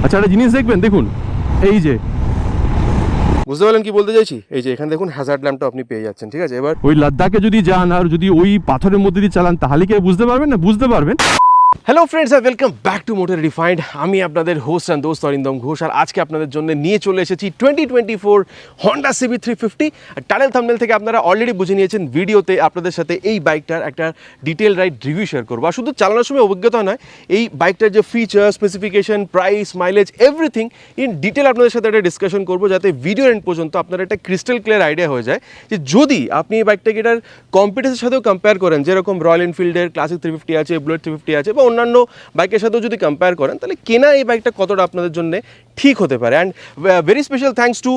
আচ্ছা একটা জিনিস দেখবেন, দেখুন এই যে বুঝতে পারলেন কি বলতে চাইছি? এই যে এখানে দেখুন হ্যাজার্ড ল্যাম্পটা আপনি পেয়ে যাচ্ছেন, ঠিক আছে? এবার ওই লাদাখে যদি যান আর যদি ওই পাথরের মধ্যে দিয়ে চালান তাহলে কি বুঝতে পারবেন? না বুঝতে পারবেন। হ্যালো ফ্রেন্ডস, আর welcome back to motor refined. আমি আপনাদের হোস্ট অ্যান্ড দোস্ত অরিন্দম ঘোষ, আর আজকে আপনাদের জন্য নিয়ে চলে এসেছি 2024 হন্ডা সিবি 350। টানেল থাম্বনেল থেকে আপনারা অলরেডি বুঝে নিয়েছেন, ভিডিওতে আপনাদের সাথে এই বাইকটার একটা ডিটেল রাইড রিভিউ শেয়ার করবো। আর শুধু চালানোর সময় অভিজ্ঞতা নয়, এই বাইকটার যে feature, specification, price, mileage, everything in detail আপনাদের সাথে একটা ডিসকাশন করবো, যাতে ভিডিও এন্ড পর্যন্ত আপনার একটা ক্রিস্টাল ক্লিয়ার আইডিয়া হয়ে যায় যে যদি আপনি এই বাইকটাকে এটার কম্পিটিশনের সাথেও কম্পেয়ার করেন, যেরকম রয়্যাল এনফিল্ডের ক্লাসিক 350 আছে, বুলেট 350 আছে, বা অন্যান্য বাইকের সাথেও যদি কম্পেয়ার করেন, তাহলে কেনা এই বাইকটা কতটা আপনাদের জন্য ঠিক হতে পারে। And very special thanks to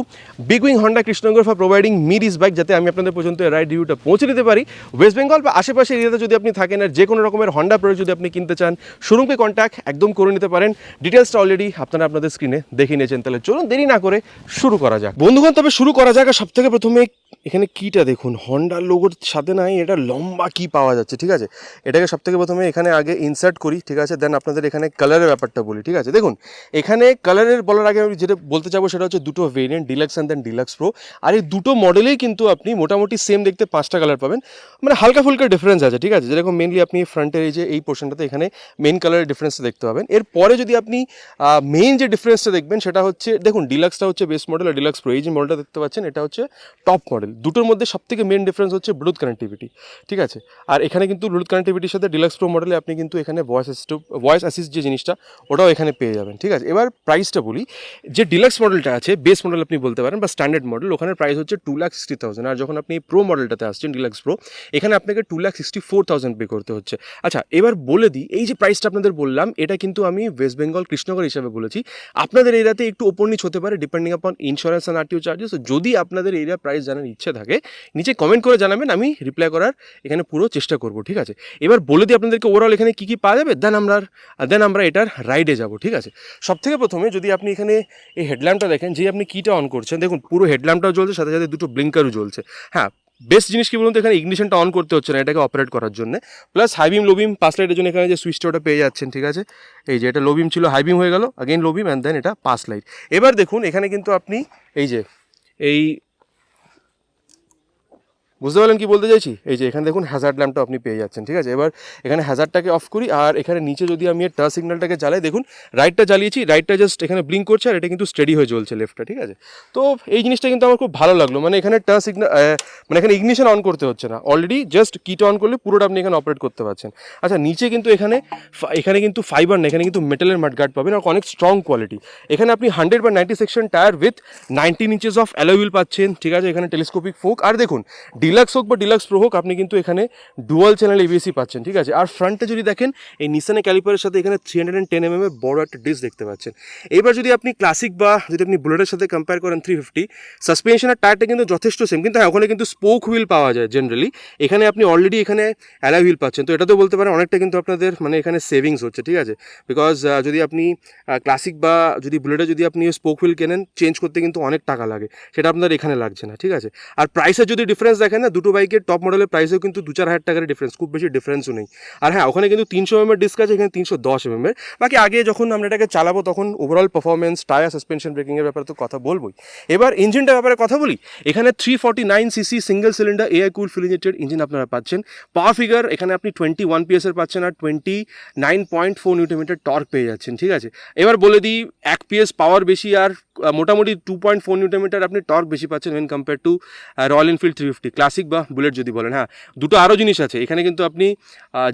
big wing Honda Krishnanagar for providing me this bike, যাতে আমি আপনাদের পর্যন্ত রাইড রিভিউটা পৌঁছে দিতে পারি। ওয়েস্ট বেঙ্গল বা আশেপাশে এরিয়াতে যদি আপনি থাকেন আর যে কোনো রকমের হন্ডা প্রোডাক্ট যদি আপনি কিনতে চান, শোরুমকে কন্ট্যাক্ট একদম করে নিতে পারেন। ডিটেলসটা অলরেডি আপনারা আপনাদের স্ক্রিনে দেখে নিয়েছেন। তাহলে চলুন দেরি না করে শুরু করা যাক বন্ধুগণ। তবে শুরু করা যাক, আর সব থেকে প্রথমে এখানে কিটা দেখুন, হন্ডার লোগোর সাথে নাই এটা লম্বা কি পাওয়া যাচ্ছে, ঠিক আছে? এটাকে সব থেকে প্রথমে এখানে আগে ইনসার্ট করি, ঠিক আছে? দেন আপনাদের এখানে কালারের ব্যাপারটা বলি, ঠিক আছে? দেখুন এখানে কালারের বলার আগে আমি যেটা বলতে চাবো সেটা হচ্ছে দুটো variant, deluxe and then deluxe pro. আর এই দুটো মডেলেই কিন্তু আপনি মোটামুটি সেম দেখতে 5টা কালার পাবেন, মানে হালকা ফুলকা ডিফারেন্স আছে, ঠিক আছে? যেরকম মেনলি আপনি ফ্রন্টের এই যে এই পোর্শনটাতে এখানে মেন কালারের ডিফারেন্সটা দেখতে পাবেন। এরপরে যদি আপনি মেইন যে ডিফারেন্সটা দেখবেন সেটা হচ্ছে, দেখুন ডিলাক্সটা হচ্ছে বেস মডেল, আর ডিলাক্স প্রো এই যে মডেলটা দেখতে পাচ্ছেন এটা হচ্ছে টপ মডেল। দুটোর মধ্যে সবথেকে মেন ডিফারেন্স হচ্ছে ব্লুটুথ কানেক্টিভিটি, ঠিক আছে? আর এখানে কিন্তু ব্লুটুথ কানেক্টিভিটির সাথে ডিলাক্স প্রো মডেলে আপনি কিন্তু এখানে ভয়েস অ্যাসিস্ট যে জিনিসটা ওটাও এখানে পেয়ে যাবেন, ঠিক আছে? এবার প্রাইসটা বলি, যে ডিলাক্স মডেলটা আছে, বেস মডেল আপনি বলতে পারেন বা স্ট্যান্ডার্ড মডেল, ওখানে প্রাইস হচ্ছে 2,60,000। আর যখন আপনি প্রো মডেলটাতে আসছেন ডিলাক্স প্রো, এখানে আপনাকে 2,64,000 পে করতে হচ্ছে। আচ্ছা এবার বলে দিই, এই যে প্রাইসটা আপনাদের বললাম এটা কিন্তু আমি ওয়েস্ট বেঙ্গল কৃষ্ণনগর হিসাবে বলেছি। আপনাদের এরিয়াতে একটু ওপর নিচ হতে পারে ডিপেন্ডিং আপন ইন্স্যুরেন্স অ্যান্ড আরটিও চার্জেস। যদি আপনাদের এরিয়া প্রাইস জানার ইচ্ছে থাকে নিচে কমেন্ট করে জানাবেন, আমি রিপ্লাই করার এখানে পুরো চেষ্টা করব, ঠিক আছে? এবার বলে দিই আপনাদেরকে ওভারঅল এখানে কী কী পাওয়া যাবে, দেন আমরা এটার রাইডে যাব, ঠিক আছে? সব থেকে প্রথমে যদি আপনি এখানে এই হেডল্যাম্পটা দেখেন, যে আপনি কিটা অন করছেন, দেখুন পুরো হেডল্যাম্পটাও জ্বলছে, সাথে সাথে দুটো ব্লিঙ্কারও জ্বলছে। হ্যাঁ, বেস্ট জিনিস কি বলুন তো, এখানে ইগনিশনটা অন করতে হচ্ছে না এটাকে অপারেট করার জন্য। প্লাস হাইবিম লোবিম পাস লাইটের জন্য এখানে যে সুইচটা ওটা পেয়ে যাচ্ছেন, ঠিক আছে? এই যে এটা লোবিম ছিল, হাইবিম হয়ে গেল, আগেইন লোবিম, অ্যান্ড দেন এটা পাস লাইট। এবার দেখুন এখানে কিন্তু আপনি এই যে এই বুঝতে পারলেন কি বলতে চাইছি? এই যে এখানে দেখুন হ্যাজার্ড ল্যাম্পটা আপনি পেয়ে যাচ্ছেন, ঠিক আছে? এবার এখানে হ্যাজার্ডটাকে অফ করি, আর এখানে নিচে যদি আমি টার্ন সিগন্যালটাকে জ্বালাই, দেখুন রাইটটা জ্বালিয়েছি, রাইটটা জাস্ট এখানে ব্লিঙ্ক করছে, আর এটা কিন্তু স্টেডি হয়ে জ্বলছে লেফটটা, ঠিক আছে? তো এই জিনিসটা কিন্তু আমার খুব ভালো লাগলো, মানে এখানে টার্ন সিগন্যাল মানে এখানে ইগনিশন অন করতে হচ্ছে না, অলরেডি জাস্ট কিটা অন করলে পুরোটা আপনি এখানে অপারেট করতে পারছেন। আচ্ছা নিচে কিন্তু এখানে কিন্তু ফাইবার না, এখানে কিন্তু মেটালের মাডগার্ড পাবেন, আর অনেক স্ট্রং কোয়ালিটি। এখানে আপনি 100/90 section tyre with 19 inches of alloy wheel পাচ্ছেন, ঠিক আছে? এখানে টেলিস্কোপিক ফোক, আর দেখুন ডিলাক্স হোক বা ডিলাক্স প্রো হোক, আপনি কিন্তু এখানে ডুয়াল চ্যানেল এবিএসি পাচ্ছেন, ঠিক আছে? আর ফ্রন্টে যদি দেখেন এই নিসানের ক্যালিপারের সাথে এখানে 310 mm এর বড় একটা ডিস্ক দেখতে পাচ্ছেন। এবার যদি আপনি ক্লাসিক বা যদি আপনি বুলেটের সাথে কম্পেয়ার করেন 350, সাসপেনশন আর টায়ারটা কিন্তু যথেষ্ট সেম, কিন্তু হ্যাঁ ওখানে কিন্তু স্পোক হুইল পাওয়া যায় জেনারেলি, এখানে আপনি অলরেডি এখানে অ্যালয় হুইল পাচ্ছেন। তো এটাতেও বলতে পারেন অনেকটা কিন্তু আপনাদের মানে এখানে সেভিংস হচ্ছে, ঠিক আছে? বিকজ যদি আপনি ক্লাসিক বা যদি বুলেটে যদি আপনি স্পোক হুইল কেনেন, চেঞ্জ করতে কিন্তু অনেক টাকা লাগে, সেটা আপনার এখানে লাগছে না, ঠিক আছে? আর প্রাইসের যদি ডিফারেন্স দেখেন না, দুটো বাইকের টপ মডেলের প্রাইসেও কিন্তু 2-4 হাজার টাকার ডিফারেন্স, খুব বেশি ডিফারেন্সও নেই। আর হ্যাঁ ওখানে কিন্তু 300 mm ডিস্ক আছে, এখানে 310 mm এর। বাকি আগে যখন আমরা এটাকে চালাবো তখন ওভারঅল পারফরমেন্স, টায়ার, সাসপেনশন, ব্রেকিংয়ের ব্যাপারে তো কথা বলবোই। এবার ইঞ্জিনটার ব্যাপারে কথা বলি, এখানে 349cc সিঙ্গেল সিলিন্ডার এআই কুল ফুল ইঞ্জেক্টেড ইঞ্জিন আপনারা পাচ্ছেন। পাওয়ার ফিগার এখানে আপনি 21 PS এর পাচ্ছেন, আর 29.4 Nm টর্ক পেয়ে যাচ্ছেন, ঠিক আছে? এবার বলে দিই 1 PS পাওয়ার বেশি, আর মোটামুটি 2.4 Nm আপনি টর্ক বেশি পাচ্ছেন when compare to Royal Enfield 350 classic বা বুলেট যদি বলেন। হ্যাঁ দুটো আরও জিনিস আছে, এখানে কিন্তু আপনি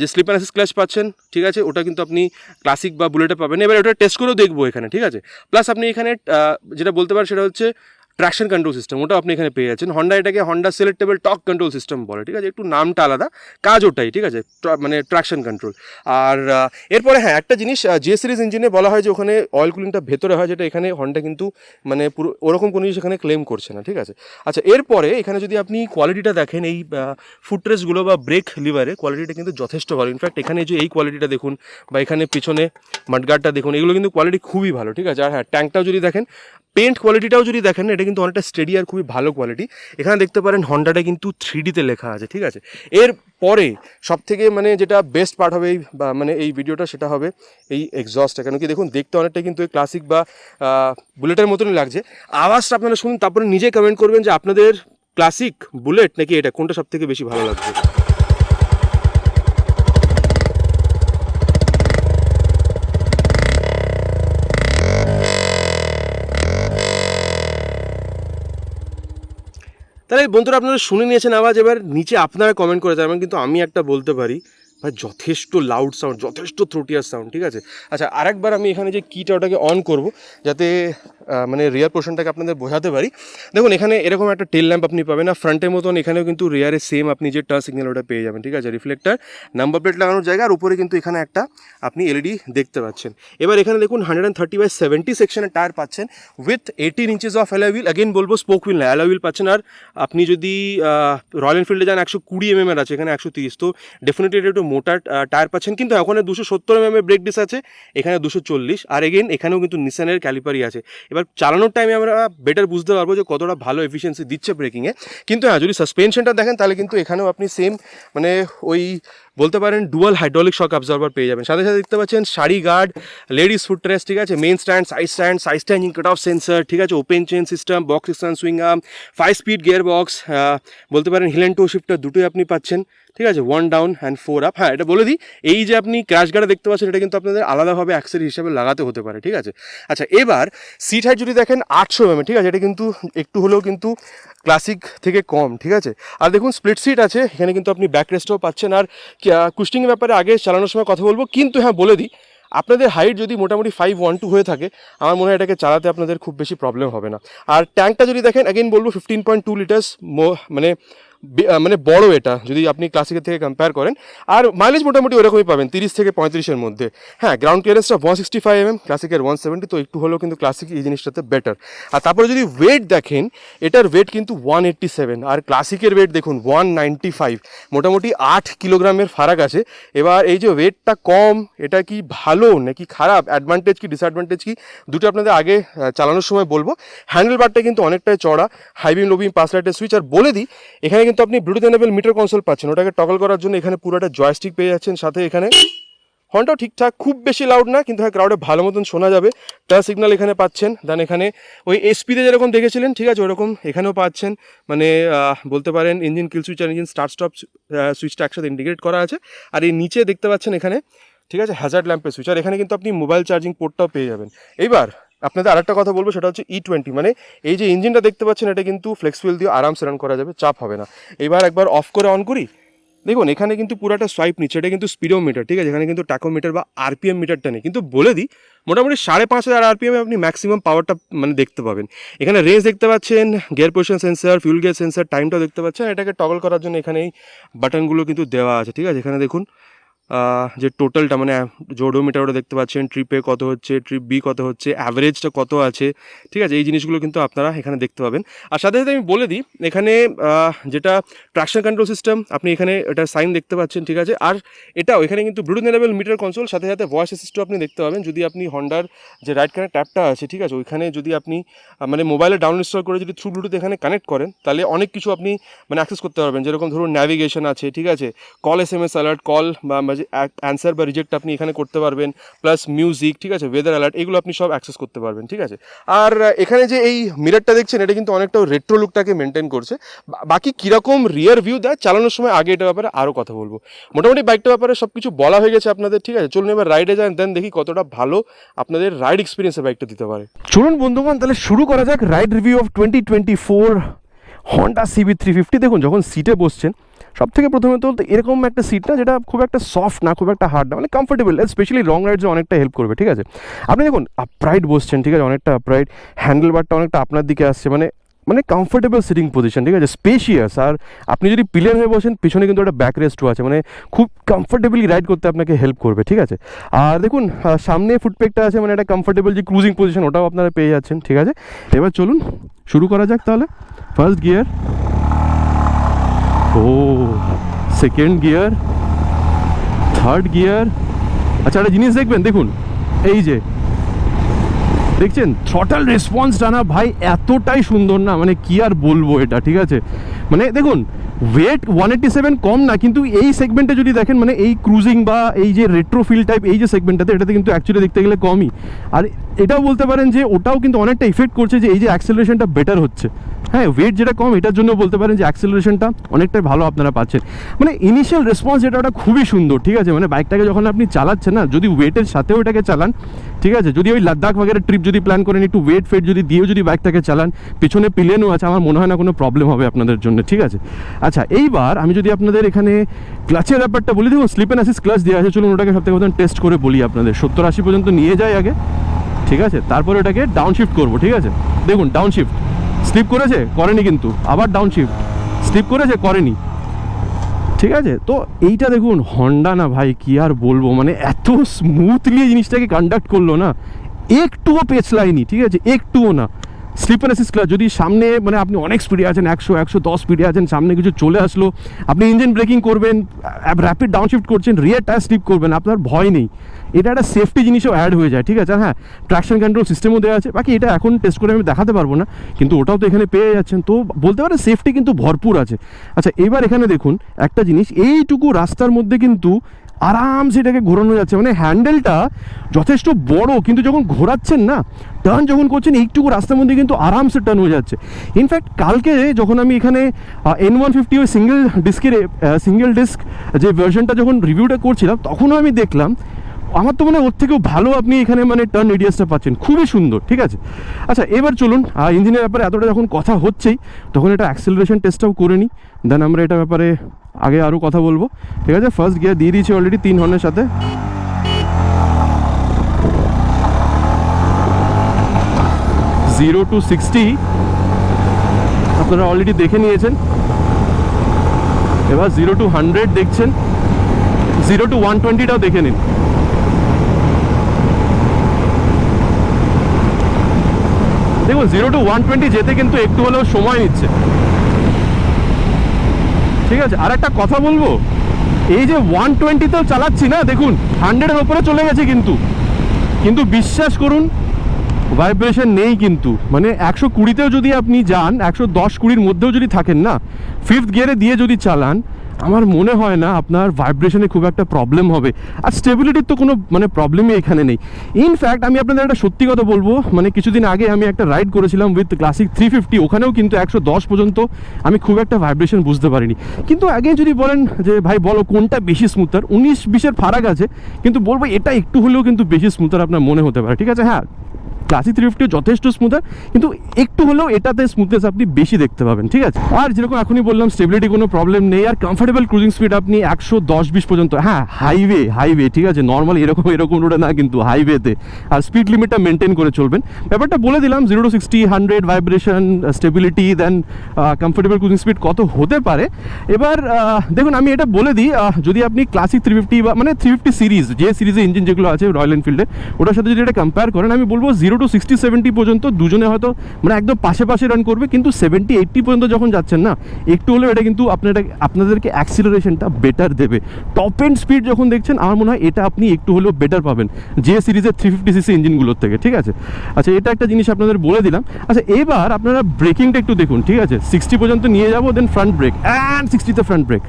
যে স্লিপ অ্যান্ড অ্যাসিস্ট ক্লাচ পাচ্ছেন, ঠিক আছে? ওটা কিন্তু আপনি ক্লাসিক বা বুলেটে পাবেন। এবার ওটা টেস্ট করেও দেখবো এখানে, ঠিক আছে? প্লাস আপনি এখানে যেটা বলতে পারেন সেটা হচ্ছে ট্র্যাকশন কন্ট্রোল সিস্টেম, ওটা আপনি এখানে পেয়ে যাচ্ছেন। হন্ডা এটাকে Honda selectable torque control system বলে, ঠিক আছে? একটু নামটা আলাদা, কাজ ওটাই, ঠিক আছে? মানে ট্র্যাকশন কন্ট্রোল। আর এরপরে হ্যাঁ একটা জিনিস, জে সিরিজ ইঞ্জিনে বলা হয় যে ওখানে অয়েল কুলিংটা ভেতরে হয়, যেটা এখানে হন্ডা কিন্তু মানে পুরো ওরকম কোনো জিনিস এখানে ক্লেম করছে না, ঠিক আছে? আচ্ছা এরপরে এখানে যদি আপনি কোয়ালিটিটা দেখেন, এই ফুটরেসগুলো বা ব্রেক লিভারে কোয়ালিটিটা কিন্তু যথেষ্ট ভালো। ইনফ্যাক্ট এখানে যে এই কোয়ালিটিটা দেখুন, বা এখানে পিছনে মাডগার্ডটা দেখুন, এগুলো কিন্তু কোয়ালিটি খুবই ভালো, ঠিক আছে? আর হ্যাঁ ট্যাঙ্কটাও যদি দেখেন, পেন্ট কোয়ালিটিটাও যদি দেখেন, এটা এটা কিন্তু অনেকটা স্টেডি আর খুবই ভালো কোয়ালিটি। এখানে দেখতে পারেন হন্ডাটা কিন্তু 3Dতে লেখা আছে, ঠিক আছে। এর পরে সব থেকে মানে যেটা বেস্ট পার্ট হবে এই মানে এই ভিডিওটা, সেটা হবে এই এক্সস্টটা। কেন কি দেখুন, দেখতে অনেকটা কিন্তু এই ক্লাসিক বা বুলেটের মতনই লাগছে। আওয়াজটা আপনারা শুনুন, তারপরে নিজেই কমেন্ট করবেন যে আপনাদের ক্লাসিক, বুলেট নাকি এটা, কোনটা সব থেকে বেশি ভালো লাগছে। তাহলে বন্ধুরা আপনারা শুনে নিয়েছেন আওয়াজ, এবার নিচে আপনারা কমেন্ট করে যাবেন। কিন্তু আমি একটা বলতে পারি ভাই, যথেষ্ট লাউড সাউন্ড, যথেষ্ট থ্রোটিয়ার সাউন্ড, ঠিক আছে। আচ্ছা, আরেকবার আমি এখানে যে কিটা ওটাকে অন করব, যাতে মানে রিয়ার পোর্শনটাকে আপনাদের বোঝাতে পারি। দেখুন এখানে এরকম একটা টেল ল্যাম্প আপনি পাবেন না, ফ্রন্টের মতন এখানেও কিন্তু রিয়ারে সেম আপনি যে টাচ সিগন্যাল ওটা পেয়ে যাবেন, ঠিক আছে। রিফ্লেক্টার, নাম্বার প্লেট লাগানোর জায়গা, আর উপরে কিন্তু এখানে একটা আপনি এলইডি দেখতে পাচ্ছেন। এবার এখানে দেখুন 130/70 সেকশনের টায়ার পাচ্ছেন with 18 inches of alloy wheel. Again বলবো স্পোক হুইল না, অ্যালয় হুইল পাচ্ছেন। আর আপনি যদি রয়্যাল এনফিল্ডে যান 120 mm আছে, এখানে 130, তো ডেফিনেটলি এটা একটু মোটা টায়ার পাচ্ছেন। কিন্তু ওখানে 270 mm ব্রেক ডিস আছে, এখানে 240। আর এগেন এখানেও কিন্তু নিসানের ক্যালিপারই আছে। এবার চালানোর টাইমে আমরা বেটার বুঝতে পারবো যে কতটা ভালো এফিসিয়েন্সি দিচ্ছে ব্রেকিংয়ে। কিন্তু হ্যাঁ, যদি সাসপেনশনটা দেখেন তাহলে কিন্তু এখানেও আপনি সেম মানে ওই বলতে পারেন ডুয়াল হাইড্রোলিক শক অ্যাবজর্ভার পেয়ে যাবেন। সাথে সাথে দেখতে পাচ্ছেন সারি গার্ড, লেডিস ফুটরেস্ট, ঠিক আছে, main stand, side standing cut off sensor, ঠিক আছে, open chain system, box system, swing arm, 5 speed gear box, বলতে পারেন হিল অ্যান্ড টো শিফটার দুটোই আপনি পাচ্ছেন, ঠিক আছে, 1 ডাউন অ্যান্ড 4 আপ। হ্যাঁ, এটা বলে দিই, এই যে আপনি ক্র্যাশ গার্ডে দেখতে পাচ্ছেন, এটা কিন্তু আপনাদের আলাদাভাবে অ্যাক্সেসরি হিসাবে লাগাতে হতে পারে, ঠিক আছে। আচ্ছা, এবার সিট হাইট যদি দেখেন 800 mm, ঠিক আছে, এটা কিন্তু একটু হলেও কিন্তু ক্লাসিক থেকে কম, ঠিক আছে। আর দেখুন স্প্লিট সিট আছে, এখানে কিন্তু আপনি ব্যাক রেস্টও পাচ্ছেন। আর কুস্টিংয়ের ব্যাপারে আগে চালানোর সময় কথা বলবো, কিন্তু হ্যাঁ বলে দিই, আপনাদের হাইট যদি মোটামুটি 512 হয়ে থাকে, আমার মনে হয় এটাকে চালাতে আপনাদের খুব বেশি প্রবলেম হবে না। আর ট্যাঙ্কটা যদি দেখেন, অ্যাগেন বলবো 15.2 লিটার্স, মানে বড় এটা যদি আপনি ক্লাসিকের থেকে কম্পেয়ার করেন। আর মাইলেজ মোটামুটি ওরকমই পাবেন, 30 থেকে 35-এর মধ্যে। হ্যাঁ, গ্রাউন্ড ক্লিয়ারেন্সটা 165 mm, ক্লাসিকের 170, তো একটু হলেও কিন্তু ক্লাসিক এই জিনিসটাতে বেটার। আর তারপরে যদি ওয়েট দেখেন, এটার ওয়েট কিন্তু 187, আর ক্লাসিকের ওয়েট দেখুন 195, মোটামুটি 8 কিলোগ্রামের ফারাক আছে। এবার এই যে ওয়েটটা কম, এটা কি ভালো নাকি খারাপ, অ্যাডভান্টেজ কি ডিসঅ্যাডভান্টেজ কি, দুটো আপনাদের আগে চালানোর সময় বলবো। হ্যান্ডেল বারটা কিন্তু অনেকটাই চড়া, হাই বিম লো বিম পাস লাইটের সুইচ। আর বলে দিই, এখানে কিন্তু আপনি ব্লুটুথ এনেবল মিটার কনসোল পাচ্ছেন, ওটাকে টগল করার জন্য এখানে পুরোটা জয়স্টিক পেয়ে যাচ্ছেন। সাথে এখানে হর্নটাও ঠিকঠাক, খুব বেশি লাউড না, কিন্তু হ্যাঁ ক্রাউডে ভালো মতন শোনা যাবে। টাচ সিগন্যাল এখানে পাচ্ছেন। দেন এখানে ওই এসপিতে যেরকম দেখেছিলেন, ঠিক আছে, ওরকম এখানেও পাচ্ছেন। মানে বলতে পারেন ইঞ্জিন কিল সুইচ আর ইঞ্জিন স্টার্ট স্টপ সুইচটা একসাথে ইন্টিগ্রেট করা আছে। আর এই নিচে দেখতে পাচ্ছেন এখানে, ঠিক আছে, হ্যাজার্ড ল্যাম্পের সুইচ। আর এখানে কিন্তু আপনি মোবাইল চার্জিং পোর্টটাও পেয়ে যাবেন। এইবার আপনাদের আরেকটা কথা বলবো, সেটা হচ্ছে E20, মানে এই যে ইঞ্জিনটা দেখতে পাচ্ছেন, এটা কিন্তু ফ্লেক্সিবল দিয়ে আরামসে রান করা যাবে, চাপ হবে না। এবার একবার অফ করে অন করি, দেখুন এখানে কিন্তু পুরোটা সোয়াইপ নিচ্ছে, এটা কিন্তু স্পিডোমিটার, ঠিক আছে, এখানে কিন্তু টাকোমিটার বা আরপিএম মিটারটা নেই। কিন্তু বলে দিই, মোটামুটি 5,500 আরপিএমে আপনি ম্যাক্সিমাম পাওয়ারটা মানে দেখতে পাবেন। এখানে রেঞ্জ দেখতে পাচ্ছেন, gear position sensor, fuel gear sensor, টাইমটাও দেখতে পাচ্ছেন। এটাকে টগল করার জন্য এখানে এই বাটনগুলো কিন্তু দেওয়া আছে, ঠিক আছে। এখানে দেখুন যে টোটালটা মানে যে ওডোমিটার ওটা দেখতে পাচ্ছেন, ট্রিপ এ কত হচ্ছে, ট্রিপ বি কত হচ্ছে, অ্যাভারেজটা কত আছে, ঠিক আছে, এই জিনিসগুলো কিন্তু আপনারা এখানে দেখতে পাবেন। আর সাথে সাথে আমি বলে দিই, এখানে যেটা ট্রাকশন কন্ট্রোল সিস্টেম, আপনি এখানে এটা সাইন দেখতে পাচ্ছেন, ঠিক আছে। আর এটাও এখানে কিন্তু ব্লুটুথ এনেবল মিটার কনসোল, সাথে সাথে ভয়েস অ্যাসিস্টও আপনি দেখতে পাবেন। যদি আপনি হন্ডার যে রাইট কানেক্ট অ্যাপটা আছে, ঠিক আছে, ওইখানে যদি আপনি মানে মোবাইলে ডাউন ইনস্টল করে যদি থ্রু ব্লুটুথ এখানে কানেক্ট করেন, তাহলে অনেক কিছু আপনি মানে অ্যাক্সেস করতে পারবেন। যেরকম ধরুন ন্যাভিগেশন আছে, ঠিক আছে, কল SMS অ্যালার্ট, কল বা অ্যান্সার বা রিজেক্ট আপনি এখানে করতে পারবেন, প্লাস মিউজিক, ঠিক আছে, ওয়েদার অ্যালার্ট, এগুলো আপনি সব অ্যাক্সেস করতে পারবেন, ঠিক আছে। আর এখানে যে এই মিররটা দেখছেন, এটা কিন্তু অনেকটা রেট্রো লুকটাকে মেনটেন করছে। বাকি কীরকম রিয়ার ভিউ দেয় চালানোর সময় আগে এটার ব্যাপারে আরও কথা বলবো। মোটামুটি বাইকটার ব্যাপারে সব কিছু বলা হয়ে গেছে আপনাদের, ঠিক আছে। চলুন এবার রাইডে যান, দেন দেখি কতটা ভালো আপনাদের রাইড এক্সপিরিয়েন্সে বাইকটা দিতে পারে। চলুন বন্ধুগণ, তাহলে শুরু করা যাক ride review of 2024 Honda CB350। দেখুন, যখন সিটে বসছেন, সব থেকে প্রথমে তো এরকম একটা সিট না যেটা খুব একটা সফট না, খুব একটা হার্ড না, মানে কমফোর্টেবল, স্পেশালি লং রাইডসে অনেকটা হেল্প করবে, ঠিক আছে। আপনি দেখুন আপরাইট বসছেন, ঠিক আছে, অনেকটা আপরাইট, হ্যান্ডেল বারটা অনেকটা আপনার দিকে আসছে, মানে কমফোর্টেবল সিটিং পজিশন, ঠিক আছে, স্পেশিয়াস। আর আপনি যদি পিলিয়ন হয়ে বসেন, পিছনে কিন্তু একটা ব্যাক রেস্টও আছে, মানে খুব কমফোর্টেবলি রাইড করতে আপনাকে হেল্প করবে, ঠিক আছে। আর দেখুন সামনে ফুটপেকটা আছে, মানে একটা কমফোর্টেবল যে ক্রুজিং পজিশন, ওটাও আপনারা পেয়ে যাচ্ছেন, ঠিক আছে। এবার চলুন শুরু করা যাক তাহলে। ফার্স্ট গিয়ার, ও সেকেন্ড গিয়ার, থার্ড গিয়ার। আচ্ছা, একটা জিনিস দেখবেন, দেখুন এই যে দেখছেন থ্রটাল রেসপন্সটা না ভাই এতটাই সুন্দর না, মানে কি আর বলবো এটা, ঠিক আছে। মানে দেখুন ওয়েট 187 কম না, কিন্তু এই সেগমেন্টে যদি দেখেন মানে এই ক্রুজিং বা এই যে রেট্রো ফিল টাইপ এই যে সেগমেন্টটাতে, এটাতে কিন্তু অ্যাকচুয়ালি দেখতে গেলে কমই। আর এটাও বলতে পারেন যে ওটাও কিন্তু অনেকটা ইফেক্ট করছে যে এই যে অ্যাক্সেলারেশনটা বেটার হচ্ছে। হ্যাঁ, ওয়েট যেটা কম এটার জন্য বলতে পারেন যে অ্যাক্সেলারেশনটা অনেকটাই ভালো আপনারা পাচ্ছেন। মানে ইনিশিয়াল রেসপন্স যেটা ওটা খুবই সুন্দর, ঠিক আছে। মানে বাইকটাকে যখন আপনি চালাচ্ছেন না, যদি ওয়েটের সাথেও এটাকে চালান, ঠিক আছে, যদি ওই লাদাখ বাগের ট্রিপ যদি প্ল্যান করেন, একটু ওয়েট ফেট যদি দিয়েও যদি বাইকটাকে চালান, পিছনে পিলেনও আছে, আমার মনে হয় না কোনো প্রবলেম হবে আপনাদের জন্য, ঠিক আছে। আচ্ছা, এইবার আমি যদি আপনাদের এখানে ক্লাচের ব্যাপারটা বলি, দেখুন স্লিপ অ্যান্ড অ্যাসিস্ট ক্লাচ দেওয়া আছে। চলুন ওটাকে সবথেকে প্রথম টেস্ট করে বলি আপনাদের। 70-80 পর্যন্ত নিয়ে যায় আগে, ঠিক আছে, তারপরে ওটাকে ডাউন শিফট করবো, ঠিক আছে। দেখুন ডাউন শিফট, স্লিপ করেছে, করেনি, কিন্তু আবার ডাউন শিফট, স্লিপ করেছে, করেনি, ঠিক আছে। তো এইটা দেখুন হন্ডা না ভাই কি আর বলবো, মানে এত স্মুথলি এই জিনিসটাকে কন্ডাক্ট করলো না, একটুও পেছলাইনি, ঠিক আছে, একটুও না। স্লিপ অ্যান্ড অ্যাসিস্ট ক্লাচ, যদি সামনে মানে আপনি অনেক স্পিডে আছেন, 100-110 স্পিডে আছেন, সামনে কিছু চলে আসলো, আপনি ইঞ্জিন ব্রেকিং করবেন, র্যাপিড ডাউন শিফট করছেন, রিয়ার টায়ার স্লিপ করবেন, আপনার ভয় নেই। এটা একটা সেফটি জিনিসও অ্যাড হয়ে যায়, ঠিক আছে। আর হ্যাঁ, ট্র্যাকশন কন্ট্রোল সিস্টেমও দেওয়া আছে, বাকি এটা এখন টেস্ট করে আমি দেখাতে পারবো না, কিন্তু ওটাও তো এখানে পেয়ে যাচ্ছেন, তো বলতে পারে সেফটি কিন্তু ভরপুর আছে। আচ্ছা, এবার এখানে দেখুন একটা জিনিস, এইটুকু রাস্তার মধ্যে কিন্তু আরামসে এটাকে ঘোরানো যাচ্ছে। মানে হ্যান্ডেলটা যথেষ্ট বড়, কিন্তু যখন ঘোরাচ্ছেন না, টার্ন যখন করছেন, এইটুকু রাস্তার মধ্যে কিন্তু আরামসে টার্ন হয়ে যাচ্ছে। ইনফ্যাক্ট কালকে যখন আমি এখানে N150 ওই সিঙ্গেল ডিস্ক যে ভার্সনটা যখন রিভিউটা করছিলাম, তখনও আমি দেখলাম, আমার তো মানে ওর থেকেও ভালো আপনি এখানে মানে টার্ন রেডিয়াসটা পাচ্ছেন, খুবই সুন্দর, ঠিক আছে। আচ্ছা, এবার চলুন ইঞ্জিনের ব্যাপারে এতটা যখন কথা হচ্ছেই, তখন এটা অ্যাক্সেলারেশন টেস্টটাও করে নিই, দেন আমরা এটা ব্যাপারে আগে আরও কথা বলবো, ঠিক আছে। ফার্স্ট গিয়ার দিয়ে দিয়েছি অলরেডি 3 হর্নের সাথে। জিরো টু 60 আপনারা অলরেডি দেখে নিয়েছেন, এবার 0 to 100 দেখছেন, 0 to 120টাও দেখে নিন। দেখুন 0 to 120 যেতে কিন্তু একটু হলেও সময় নিচ্ছে, ঠিক আছে। আর একটা কথা বলবো, এই যে 120তেও চালাচ্ছি না, দেখুন 100-এর ওপরে চলে গেছে, কিন্তু বিশ্বাস করুন ভাইব্রেশন নেই কিন্তু। মানে 120তেও যদি আপনি যান, 110-20-র মধ্যেও যদি থাকেন না, 5th গিয়ারে দিয়ে যদি চালান, আমার মনে হয় না আপনার ভাইব্রেশনে খুব একটা প্রবলেম হবে। আর স্টেবিলিটির তো কোনো মানে প্রবলেমই এখানে নেই। ইনফ্যাক্ট আমি আপনাদের একটা সত্যি কথা বলবো, মানে কিছুদিন আগে আমি একটা রাইড করেছিলাম উইথ ক্লাসিক 350, ওখানেও কিন্তু 110 পর্যন্ত আমি খুব একটা ভাইব্রেশন বুঝতে পারিনি। কিন্তু আগে যদি বলেন যে ভাই বলো কোনটা বেশি স্মুথার, 19-20-এর ফারাক আছে, কিন্তু বলবো এটা একটু হলেও কিন্তু বেশি স্মুথার আপনার মনে হতে পারে, ঠিক আছে। হ্যাঁ, ক্লাসিক 350 যথেষ্ট স্মুথার, কিন্তু একটু হলেও এটাতে স্মুথনেস আপনি বেশি দেখতে পাবেন, ঠিক আছে। আর যেরকম এখনই বললাম, স্টেবিলিটি কোনো প্রবলেম নেই, আর কমফোর্টেবল ক্রুজিং স্পিড আপনি 110-20 পর্যন্ত, হ্যাঁ হাইওয়ে, ঠিক আছে, নর্মাল এরকম রোডে না, কিন্তু হাইওয়েতে। আর স্পিড লিমিটটা মেনটেন করে চলবেন, ব্যাপারটা বলে দিলাম। 0 to 60, 100 vibration, stability, then comfortable cruising speed কত হতে পারে। এবার দেখুন আমি এটা বলে দিই, যদি আপনি ক্লাসিক 350 বা মানে 350 সিরিজ, যে সিরিজের ইঞ্জিন যেগুলো আছে রয়্যাল এনফিল্ডের, ওটার সাথে যদি এটা কম্পেয়ার করেন, আমি বলবো 0 to 60-70 পর্যন্ত দুজনে হয়তো মানে একদম পাশে রান করবে, কিন্তু 70-80 পর্যন্ত যখন যাচ্ছেন না, একটু হলেও এটা কিন্তু আপনাদেরকে অ্যাক্সিলারেশনটা বেটার দেবে। টপ এন্ড স্পিড যখন দেখছেন, আমার মনে হয় এটা আপনি একটু হলেও বেটার পাবেন যে সিরিজের 350cc ইঞ্জিনগুলোর থেকে, ঠিক আছে। আচ্ছা, এটা একটা জিনিস আপনাদের বলে দিলাম। আচ্ছা, এবার আপনারা ব্রেকিংটা একটু দেখুন, ঠিক আছে। 60 পর্যন্ত নিয়ে যাবো, দেন ফ্রন্ট ব্রেক, অ্যান্ড 60তে ফ্রন্ট ব্রেক,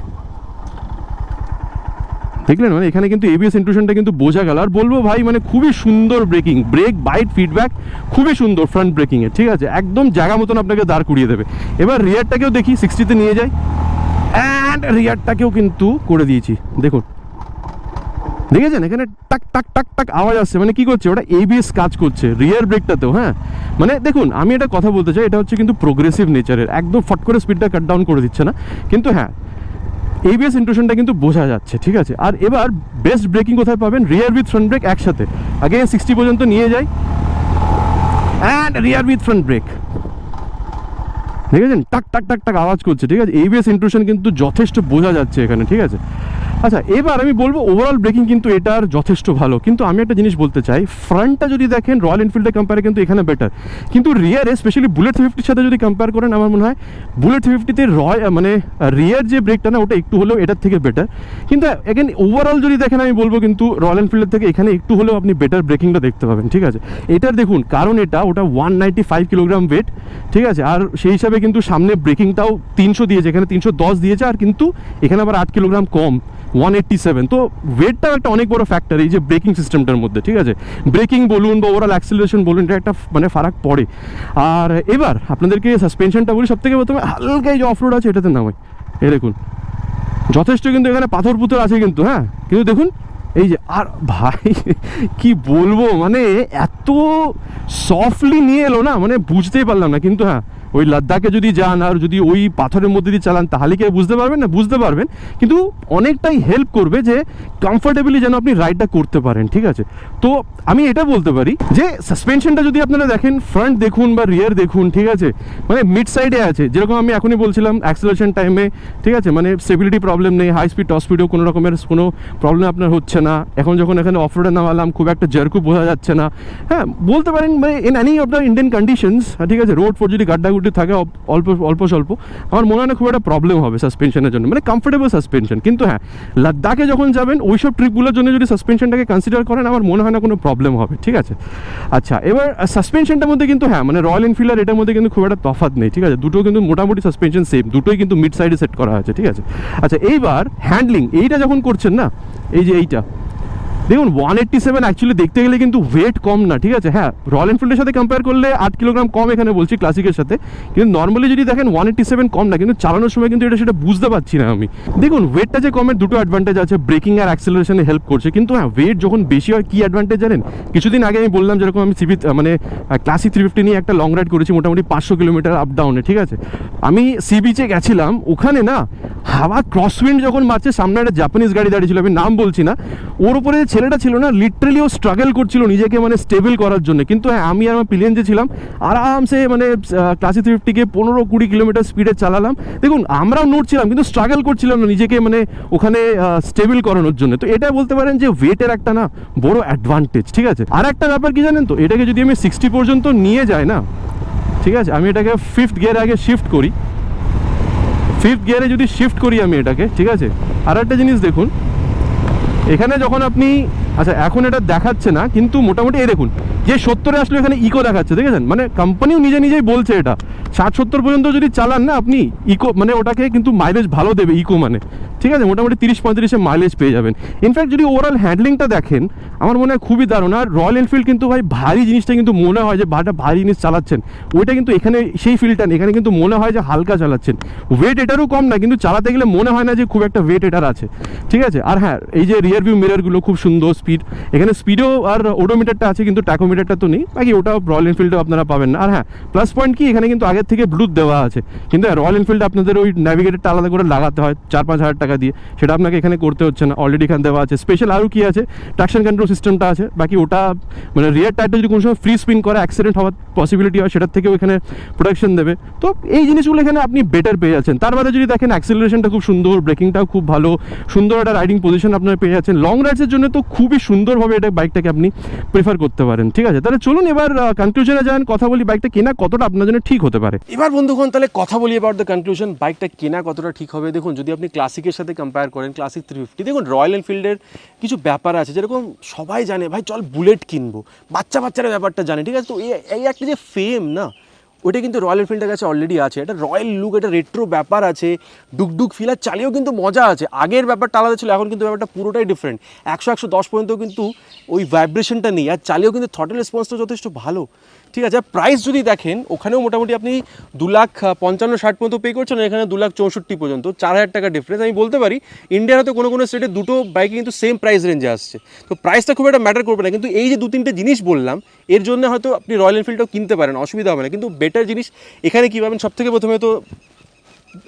দেখলেন। মানে এখানে কিন্তু এবিএস ইন্ট্রুশনটা কিন্তু বোঝা গেল। আর বলবো ভাই, মানে খুবই সুন্দর ব্রেকিং, ব্রেক বাইট ফিডব্যাক খুবই সুন্দর ফ্রন্ট ব্রেকিংয়ে, ঠিক আছে, একদম জায়গা মতন আপনাকে দাঁড় করিয়ে দেবে। এবার রিয়ারটাকেও দেখি, 60তে নিয়ে যাই, অ্যান্ড রিয়ারটাকেও কিন্তু করে দিয়েছি, দেখুন, দেখেছেন এখানে টাক টাক টাক টাক আওয়াজ আসছে, মানে কি করছে ওটা, এবিএস কাজ করছে রিয়ার ব্রেকটাতেও। হ্যাঁ, মানে দেখুন আমি এটা কথা বলতে চাই, এটা হচ্ছে কিন্তু প্রোগ্রেসিভ নেচারের, একদম ফট করে স্পিডটা কাট ডাউন করে দিচ্ছে না, কিন্তু হ্যাঁ এবিএস ইন্ট্রুশনটা কিন্তু বোঝা যাচ্ছে, ঠিক আছে। আর এবার বেস্ট ব্রেকিং কোথায় পাবেন, রিয়ার উইথ ফ্রন্ট ব্রেক একসাথে, আগে 60 পর্যন্ত নিয়ে যাই, and rear with front brake, দেখেছেন টাক টাক টাক টাক আওয়াজ করছে, ঠিক আছে। এবিএস ইন্ট্রুশন কিন্তু যথেষ্ট বোঝা যাচ্ছে এখানে, ঠিক আছে। আচ্ছা, এবার আমি বলবো ওভারঅল ব্রেকিং কিন্তু এটার যথেষ্ট ভালো, কিন্তু আমি একটা জিনিস বলতে চাই, ফ্রন্টটা যদি দেখেন রয়্যাল এনফিল্ডের কম্পেয়ারে কিন্তু এখানে বেটার, কিন্তু রিয়ারে স্পেশালি বুলেট 350 সাথে যদি কম্পেয়ার করেন আমার মনে হয় বুলেট 350-তে মানে রিয়ার যে ব্রেকটা না ওটা একটু হলেও এটার থেকে বেটার, কিন্তু এগেন ওভারঅল যদি দেখেন আমি বলবো কিন্তু রয়্যাল এনফিল্ডের থেকে এখানে একটু হলেও আপনি বেটার ব্রেকিংটা দেখতে পাবেন, ঠিক আছে। এটার দেখুন কারণ ওটা 195 কিলোগ্রাম ওয়েট, ঠিক আছে, আর সেই হিসাবে কিন্তু সামনে ব্রেকিংটাও 300 দিয়েছে, এখানে 310 দিয়েছে, আর কিন্তু এখানে আবার 8 কিলোগ্রাম কম 187, তো ওয়েটটাও একটা অনেক বড় ফ্যাক্টর এই যে ব্রেকিং সিস্টেমটার মধ্যে, ঠিক আছে। ব্রেকিং বলুন বা ওভারঅল অ্যাক্সিলারেশন বলুন, এটা একটা মানে ফারাক পড়ে। আর এবার আপনাদেরকে সাসপেনশনটা বলি, সব থেকে প্রথমে হালকা এই যে অফরোড আছে এটাতে নামাই, এই দেখুন যথেষ্ট কিন্তু এখানে পাথর পুথর আছে কিন্তু, হ্যাঁ, কিন্তু দেখুন এই যে, আর ভাই কি বলবো মানে এত সফটলি নিয়ে এলো না, মানে বুঝতেই পারলাম না, কিন্তু হ্যাঁ ওই লাদাখে যদি যান আর যদি ওই পাথরের মধ্যে দিয়ে চালান তাহলে কি বুঝতে পারবেন না, বুঝতে পারবেন, কিন্তু অনেকটাই হেল্প করবে যে কমফোর্টেবলি যেন আপনি রাইডটা করতে পারেন, ঠিক আছে। তো আমি এটা বলতে পারি যে সাসপেনশনটা যদি আপনারা দেখেন ফ্রন্ট দেখুন বা রিয়ার দেখুন, ঠিক আছে, মানে মিড সাইডে আছে, যেরকম আমি এখনই বলছিলাম অ্যাক্সেলারেশন টাইমে, ঠিক আছে, মানে স্টেবিলিটি প্রবলেম নেই, হাই স্পিড টপ স্পিডেও কোনো রকমের কোনো প্রবলেম আপনার হচ্ছে না। এখন যখন এখানে অফ রোডে নামালাম খুব একটা জার্কু বোঝা যাচ্ছে না, হ্যাঁ বলতে পারেন মানে in any of the Indian conditions, ঠিক আছে, রোড ফোর যদি গাড্ডাগুড্ডি থাকে অল্প অল্প স্বল্প, আমার মনে হয় না খুব একটা প্রবলেম হবে সাসপেনশনের জন্য, মানে কমফোর্টেবল সাসপেনশন। কিন্তু হ্যাঁ লাদাখে যখন যাবেন ওইসব ট্রিপগুলোর জন্য যদি সাসপেনশনটাকে কনসিডার করেন আমার মনে হয় না কোনো প্রবলেম হবে, ঠিক আছে। আচ্ছা, এবার সাসপেনশনটার মধ্যে কিন্তু হ্যাঁ মানে রয়্যাল এনফিল্ড আর এটার মধ্যে কিন্তু খুব একটা তফাৎ নেই, ঠিক আছে, দুটো কিন্তু মোটামুটি সাসপেনশন সেম, দুটোই কিন্তু মিড সাইডে সেট করা আছে, ঠিক আছে। আচ্ছা, এইবার হ্যান্ডলিং এইটা যখন করছেন না, এই যে এইটা দেখুন 187 অ্যাকচুয়ালি দেখতে গেলে কিন্তু ওয়েট কম না, ঠিক আছে। হ্যাঁ রয়্যাল এনফিল্ডের সাথে কম্পেয়ার করলে 8 কিলোগ্রাম কম এখানে বলছি ক্লাসিকের সাথে, কিন্তু নর্মালি যদি দেখেন 187 কম না, কিন্তু চালানোর সময় কিন্তু এটা সেটা বুঝতে পারছি না আমি। দেখুন ওয়েটটা যে কমের দুটো অ্যাডভান্টেজ আছে, ব্রেকিং আর অ্যাক্সেলারেশনে হেল্প করছে, কিন্তু হ্যাঁ ওয়েট যখন বেশি হয় কী অ্যাডভান্টেজ জানেন, কিছুদিন আগে আমি বললাম যেরকম আমি মানে ক্লাসিক 350 নিয়ে একটা লং রাইড করেছি মোটামুটি 500 কিলোমিটার আপ ডাউনে, ঠিক আছে। আমি সি বিচে গেছিলাম, ওখানে না হাওয়া ক্রসউইন্ড যখন মারছে, সামনে একটা জাপানিজ গাড়ি দাঁড়িয়ে ছিল, আমি নাম বলছি না, ওর উপরে যে ছেলেটা ছিল না লিটারালি ও স্ট্রাগল করছিল নিজেকে মানে স্টেবল করার জন্য, কিন্তু হ্যাঁ আমি আর আমার পিলিয়ন যে ছিলাম আরামসে মানে ক্লাসিক 350-কে 15-20 কিলোমিটার স্পিডে চালালাম। দেখুন আমরাও নড়ছিলাম কিন্তু স্ট্রাগল করছিলাম না নিজেকে মানে ওখানে স্টেবল করানোর জন্য। তো এটা বলতে পারেন যে ওয়েটের একটা না বড় অ্যাডভান্টেজ, ঠিক আছে। আর একটা ব্যাপার কি জানেন তো, এটাকে যদি আমি 60 পর্যন্ত নিয়ে যাই না, ঠিক আছে, আমি এটাকে 5th গিয়ারে আগে শিফট করি, 5th গিয়ারে যদি শিফট করি আমি এটাকে, ঠিক আছে। আর একটা জিনিস দেখুন এখানে যখন আপনি, আচ্ছা এখন এটা দেখাচ্ছে না কিন্তু মোটামুটি এই দেখুন যে 70-এ আসলে এখানে ইকো দেখাচ্ছে, দেখেছেন, মানে কোম্পানিও নিজেই বলছে এটা 60-70 পর্যন্ত যদি চালান না আপনি ইকো মানে ওটাকে কিন্তু মাইলেজ ভালো দেবে ইকো মানে, ঠিক আছে, মোটামুটি 30-35-এ মাইলেজ পেয়ে যাবেন। ইনফ্যাক্ট যদি ওভারঅল হ্যান্ডলিংটা দেখেন আমার মনে হয় খুবই দারুণ। আর রয়্যাল এনফিল্ড কিন্তু ভাই ভারী জিনিসটা কিন্তু মনে হয় যে ভারী জিনিস চালাচ্ছেন, ওইটা কিন্তু এখানে সেই ফিলটা নেই, এখানে কিন্তু মনে হয় যে হালকা চালাচ্ছেন। ওয়েট এটারও কম না, কিন্তু চালাতে গেলে মনে হয় না যে খুব একটা ওয়েট এটার আছে, ঠিক আছে। আর হ্যাঁ এই যে রিয়ার ভিউ মিররগুলো খুব সুন্দর, স্পিড এখানে স্পিডও আর ওডোমিটারটা আছে কিন্তু ট্যাকোমিটারটা তো নেই, বাকি ওটাও রয়্যাল এনফিল্ডে আপনারা পাবেন না। আর হ্যাঁ প্লাস পয়েন্ট কি এখানে কিন্তু আগের থেকে ব্লুটুথ দেওয়া আছে, কিন্তু রয়্যাল এনফিল্ডে আপনাদের ওই ন্যাভিগেটরটা আলাদা করে লাগাতে হয় 4-5 হাজার টাকা দিয়ে, সেটা আপনাকে এখানে করতে হচ্ছে না, অলরেডি এখানে দেওয়া আছে। স্পেশাল আরও কি আছে, ট্রাকশন কন্ট্রোল সিস্টেমটা আছে, বাকি ওটা মানে রিয়ার টায়ারটা যদি কোনো সময় ফ্রি স্পিন করে অ্যাক্সিডেন্ট হওয়ার পসিবিলিটি হয় সেটার থেকেও এখানে প্রোটেকশন দেবে। তো এই জিনিসগুলো এখানে আপনি বেটার পেয়ে যাচ্ছেন। তার বাদে যদি দেখেন অ্যাক্সিলারেশনটা খুব সুন্দর, ব্রেকিংটাও খুব ভালো, সুন্দর একটা রাইডিং পজিশন আপনারা পেয়ে যাচ্ছেন। লং রাইডসের জন্য তো খুবই সুন্দরভাবে এটা বাইকটাকে আপনি প্রেফার করতে পারেন, ঠিক আছে। তাহলে চলুন এবার কনক্লুশনে যান, কথা বলি বাইকটা কেনা কতটা আপনার জন্য ঠিক হতে পারে। এবার বন্ধুগণ তাহলে কথা বলি অ্যাবাউট দ্য কনক্লুশন, বাইকটা কেনা কতটা ঠিক হবে। দেখুন যদি আপনি ক্লাসিকের সাথে কম্পেয়ার করেন, ক্লাসিক 350, দেখুন রয়্যাল এনফিল্ডের কিছু ব্যাপার আছে, যেরকম সবাই জানে ভাই চল বুলেট কিনবো, বাচ্চারা ব্যাপারটা জানে, ঠিক আছে। তো এই একটা যে ফেম না, ওটা কিন্তু রয়্যাল এনফিল্ডের কাছে অলরেডি আছে, এটা রয়্যাল লুক, এটা রেট্রো ব্যাপার আছে, ডুকডুক ফিল, আর চালিয়েও কিন্তু মজা আছে। আগের ব্যাপারটা আলাদা ছিল, এখন কিন্তু ব্যাপারটা পুরোটাই ডিফারেন্ট। 100-110 পর্যন্ত কিন্তু ওই ভাইব্রেশনটা নেই, আর চালিয়েও কিন্তু থ্রটল রেসপন্সটা যথেষ্ট ভালো, ঠিক আছে। প্রাইস যদি দেখেন ওখানেও মোটামুটি আপনি 2,55,60 পর্যন্ত পে করছেন, এখানে 2,64 পর্যন্ত, 4,000 টাকা ডিফারেন্স। আমি বলতে পারি ইন্ডিয়ার হয়তো কোনো স্টেটে দুটো বাইকে কিন্তু সেম প্রাইস রেঞ্জে আসছে, তো প্রাইসটা খুব একটা ম্যাটার করবে না। কিন্তু এই যে 2-3টে জিনিস বললাম এর জন্য হয়তো আপনি রয়্যাল এনফিল্ডটাও কিনতে পারেন, অসুবিধা হবে না। কিন্তু বেটার জিনিস এখানে কী পাবেন, সবথেকে প্রথমে তো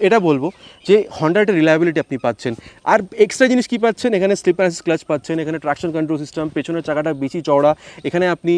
এটা বলবো যে হন্ডার একটা রিলায়েবিলিটি আপনি পাচ্ছেন। আর এক্সট্রা জিনিস কী পাচ্ছেন, এখানে স্লিপার অ্যাসিস্ট ক্লাচ পাচ্ছেন, এখানে ট্রাকশন কন্ট্রোল সিস্টেম, পেছনের চাকাটা বেশি চওড়া, এখানে আপনি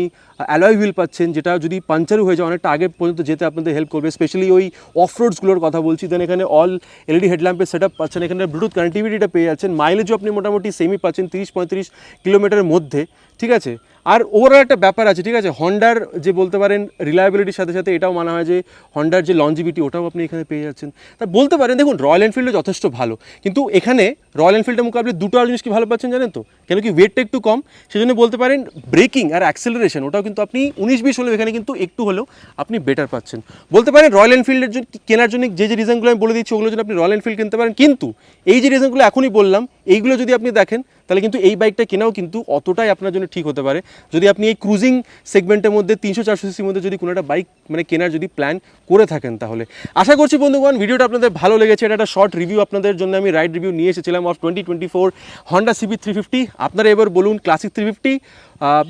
অ্যালয় হুইল পাচ্ছেন, যেটা যদি পাঞ্চারও হয়ে যায় অনেকটা আগে পর্যন্ত যেতে আপনাদের হেল্প করবে, স্পেশালি ওই অফ রোডসগুলোর কথা বলছি। দেন এখানে অল এলইডি হেডল্যাম্পের সেট আপ পাচ্ছেন, এখানে ব্লুটুথ কানেক্টিভিটিটা পেয়ে যাচ্ছেন, মাইলেজও আপনি মোটামুটি সেমই পাচ্ছেন 30-35 কিলোমিটারের মধ্যে, ঠিক আছে। আর ওভারঅল একটা ব্যাপার আছে, ঠিক আছে, হন্ডার যে বলতে পারেন রিলায়েবিলিটির সাথে সাথে এটাও মানা হয় যে হন্ডার যে লঞ্জিভিটি ওটাও আপনি এখানে পেয়ে যাচ্ছেন। তা বলতে পারেন দেখুন রয়্যাল এনফিল্ডও যথেষ্ট ভালো, কিন্তু এখানে রয়্যাল এনফিল্ডের মুকাবলে দুটো আর জিনিস কি ভালো পাচ্ছেন জানেন তো, কেন কি ওয়েটটা একটু কম, সেজন্য বলতে পারেন ব্রেকিং আর অ্যাক্সেলারেশন ওটাও কিন্তু আপনি 19-20 হলেও এখানে কিন্তু একটু হলেও আপনি বেটার পাচ্ছেন। বলতে পারেন রয়্যাল এনফিল্ডের জন্য কেনার জন্য যে রিজনগুলো আমি বলে দিচ্ছি ওগুলোর জন্য আপনি রয়্যাল এনফিল্ড কিনতে পারেন, কিন্তু এই যে রিজনগুলো এখনই বললাম এইগুলো যদি আপনি দেখেন তাহলে কিন্তু এই বাইকটা কেনাও কিন্তু অতটাই আপনার জন্য ঠিক হতে পারে, যদি আপনি এই ক্রুজিং সেগমেন্টের মধ্যে 300-400 সিসির মধ্যে যদি কোনো একটা বাইক মানে কেনার যদি প্ল্যান করে থাকেন। তাহলে আশা করছি বন্ধুগণ ভিডিওটা আপনাদের ভালো লেগেছে। এটা একটা শর্ট রিভিউ আপনাদের জন্য আমি রাইড রিভিউ নিয়ে এসেছিলাম অফ 2024 হন্ডা সিবি 350। আপনারা এবার বলুন ক্লাসিক 350,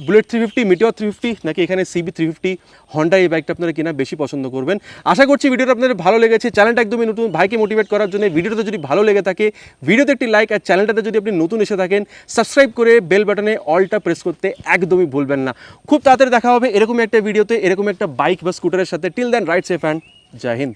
বুলেট 350, মিটিওর 350 নাকি এখানে সিবি 350 হন্ডা এই বাইকটা আপনারা কেনা বেশি পছন্দ করবেন। আশা করছি ভিডিওটা আপনাদের ভালো লেগেছে। চ্যানেলটা একদমই নতুন, ভাইকে মোটিভেট করার জন্য ভিডিওটা যদি ভালো লেগে থাকে ভিডিওতে একটি লাইক, আর চ্যানেলটাতে যদি আপনি নতুন এসে থাকেন সাবস্ক্রাইব করে বেল বাটনে অলটা প্রেস করতে একদমই ভুলবেন না। খুব তাড়াতাড়ি দেখা হবে এরকম একটা ভিডিওতে, এরকম একটা বাইক বা স্কুটারের সাথে। Till then ride safe and জয় হিন্দ।